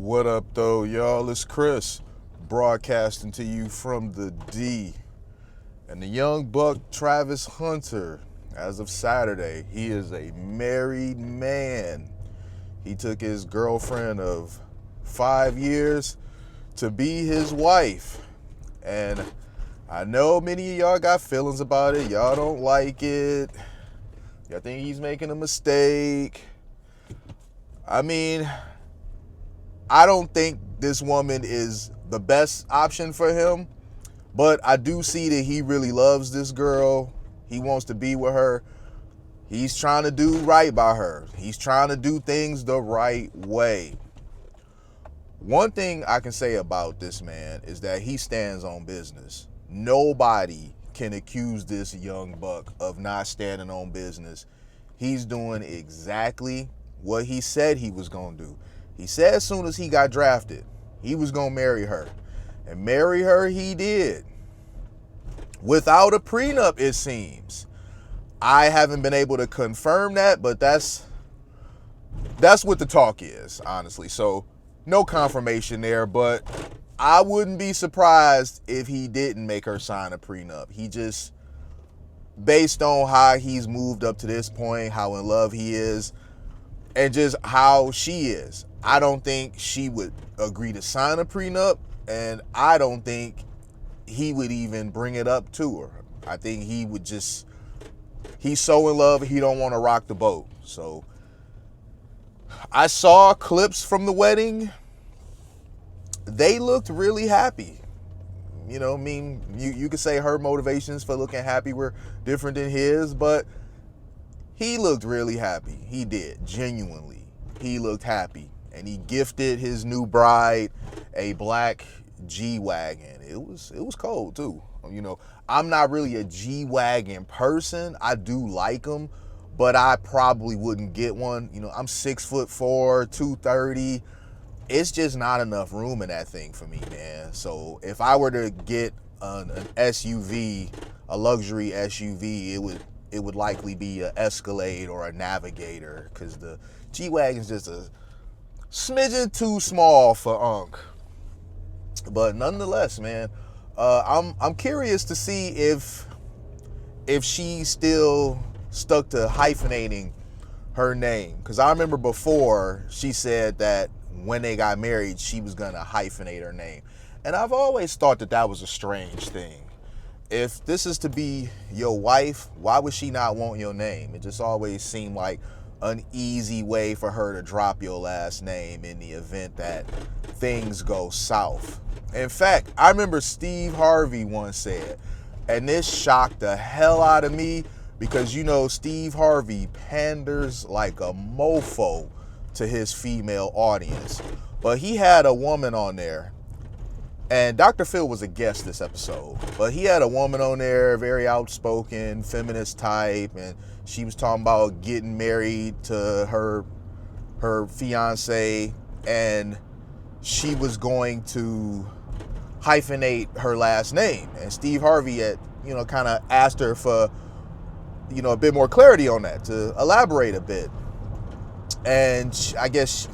What up, though, y'all? It's Chris, broadcasting to you from the D. And the young buck, Travis Hunter, as of Saturday, he is a married man. He took his girlfriend of 5 years to be his wife. And I know many of y'all got feelings about it. Y'all don't like it. Y'all think he's making a mistake. I mean, I don't think this woman is the best option for him, but I do see that he really loves this girl. He wants to be with her. He's trying to do right by her. He's trying to do things the right way. One thing I can say about this man is that he stands on business. Nobody can accuse this young buck of not standing on business. He's doing exactly what he said he was going to do. He said as soon as he got drafted, he was going to marry her. And marry her he did. Without a prenup, it seems. I haven't been able to confirm that, but that's what the talk is, honestly. So, no confirmation there, but I wouldn't be surprised if he didn't make her sign a prenup. He just, based on how he's moved up to this point, how in love he is, and just how she is, I don't think she would agree to sign a prenup, and I don't think he would even bring it up to her. I think he would just, he's so in love, he don't want to rock the boat. So I saw clips from the wedding. They looked really happy. You know, I mean, you could say her motivations for looking happy were different than his, but he looked really happy. He did, genuinely. He looked happy. And he gifted his new bride a black G-Wagon. It was cold, too. You know, I'm not really a G-Wagon person. I do like them, but I probably wouldn't get one. You know, I'm 6'4", 230. It's just not enough room in that thing for me, man. So if I were to get an SUV, a luxury SUV, it would likely be an Escalade or a Navigator, because the G-Wagon's just a smidgen too small for Unc. But nonetheless, man, I'm curious to see if she's still stuck to hyphenating her name, because I remember before she said that when they got married she was gonna hyphenate her name, and I've always thought that was a strange thing. If this is to be your wife, why would she not want your name? It just always seemed like an easy way for her to drop your last name in the event that things go south. In fact, I remember Steve Harvey once said, and this shocked the hell out of me, because you know Steve Harvey panders like a mofo to his female audience. But he had a woman on there, and Dr. Phil was a guest this episode, but he had a woman on there, very outspoken, feminist type, and she was talking about getting married to her fiance, and she was going to hyphenate her last name. And Steve Harvey had, kind of asked her for, a bit more clarity on that, to elaborate a bit. And I guess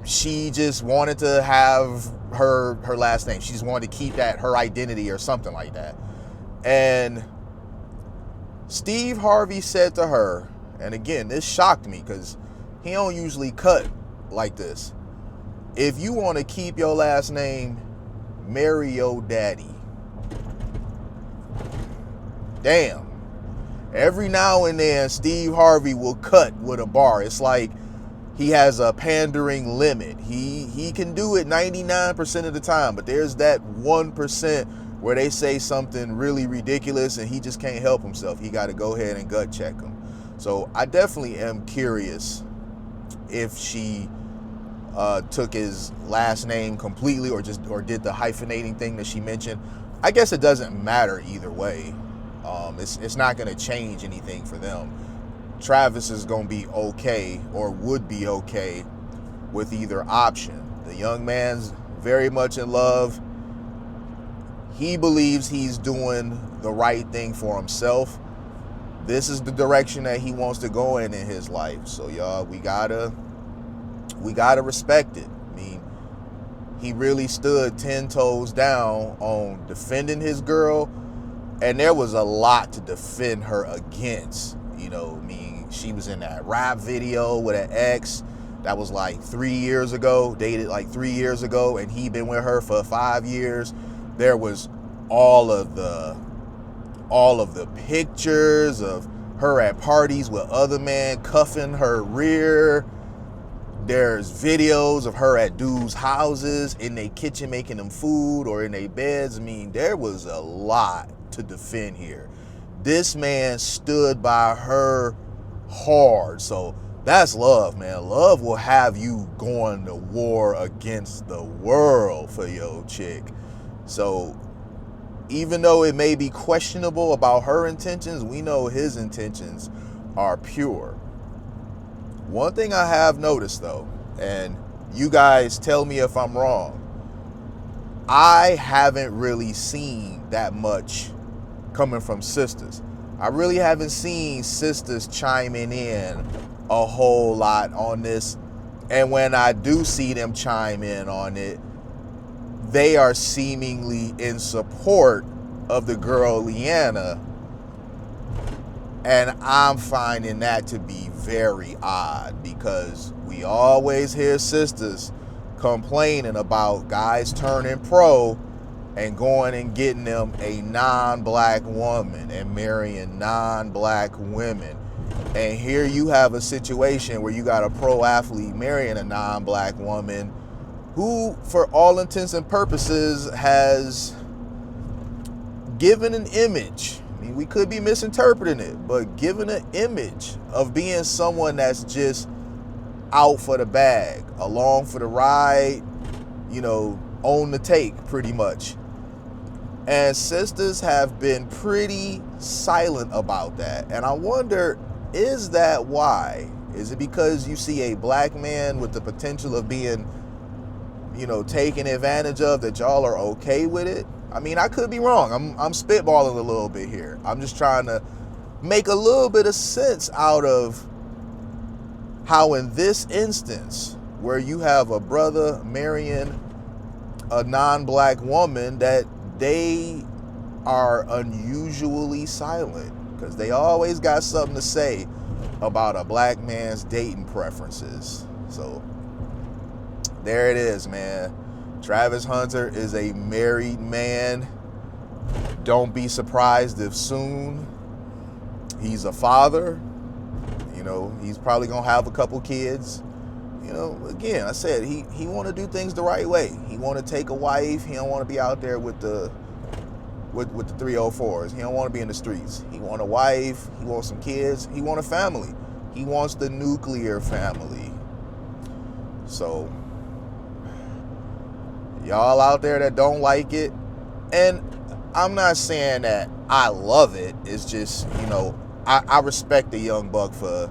she just wanted to have her last name. She just wanted to keep that her identity or something like that. And Steve Harvey said to her, and again, this shocked me because he don't usually cut like this, if you want to keep your last name, marry your daddy. Damn. Every now and then, Steve Harvey will cut with a bar. It's like he has a pandering limit. He can do it 99% of the time, but there's that 1% where they say something really ridiculous and he just can't help himself. He got to go ahead and gut check them. So I definitely am curious if she took his last name completely or did the hyphenating thing that she mentioned. I guess it doesn't matter either way. It's not going to change anything for them. Travis is going to be okay, or would be okay, with either option. The young man's very much in love. He believes he's doing the right thing for himself. This is the direction that he wants to go in his life. So y'all, we gotta respect it. I mean, He really stood 10 toes down on defending his girl, and there was a lot to defend her against. You know, I mean, she was in that rap video with an ex that was like 3 years ago, dated like 3 years ago, and he been with her for 5 years. There was all of the pictures of her at parties with other men cuffing her rear. There's videos of her at dudes' houses, in their kitchen making them food, or in their beds. I mean, there was a lot to defend here. This man stood by her hard. So that's love, man. Love will have you going to war against the world for your chick. So even though it may be questionable about her intentions, we know his intentions are pure. One thing I have noticed though, and you guys tell me if I'm wrong, I haven't really seen that much coming from sisters. I really haven't seen sisters chiming in a whole lot on this. And when I do see them chime in on it, they are seemingly in support of the girl Leanna. And I'm finding that to be very odd, because we always hear sisters complaining about guys turning pro and going and getting them a non-black woman and marrying non-black women. And here you have a situation where you got a pro athlete marrying a non-black woman who, for all intents and purposes, has given an image. I mean, we could be misinterpreting it, but given an image of being someone that's just out for the bag, along for the ride, you know, on the take pretty much. And sisters have been pretty silent about that. And I wonder, is that why? Is it because you see a black man with the potential of being, you know, taken advantage of, that y'all are okay with it? I mean, I could be wrong. I'm spitballing a little bit here. I'm just trying to make a little bit of sense out of how in this instance, where you have a brother marrying a non-black woman, that they are unusually silent, because they always got something to say about a black man's dating preferences. So there it is, man. Travis Hunter is a married man. Don't be surprised if soon he's a father. You know, he's probably gonna have a couple kids. You know, again, I said he want to do things the right way. He want to take a wife. He don't want to be out there with the 304s. He don't want to be in the streets. He want a wife. He wants some kids. He want a family. He wants the nuclear family. So y'all out there that don't like it, and I'm not saying that I love it. It's just, you know, I respect the young buck for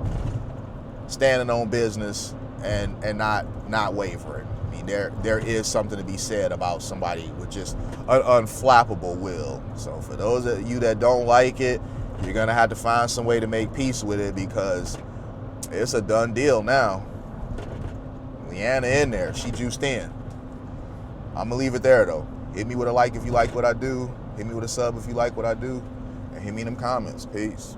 standing on business and not wavering. I mean, there is something to be said about somebody with just an unflappable will. So for those of you that don't like it, you're gonna have to find some way to make peace with it, because it's a done deal now. Leanna in there, she juiced in. I'm gonna leave it there though. Hit me with a like if you like what I do. Hit me with a sub if you like what I do. And hit me in them comments. Peace.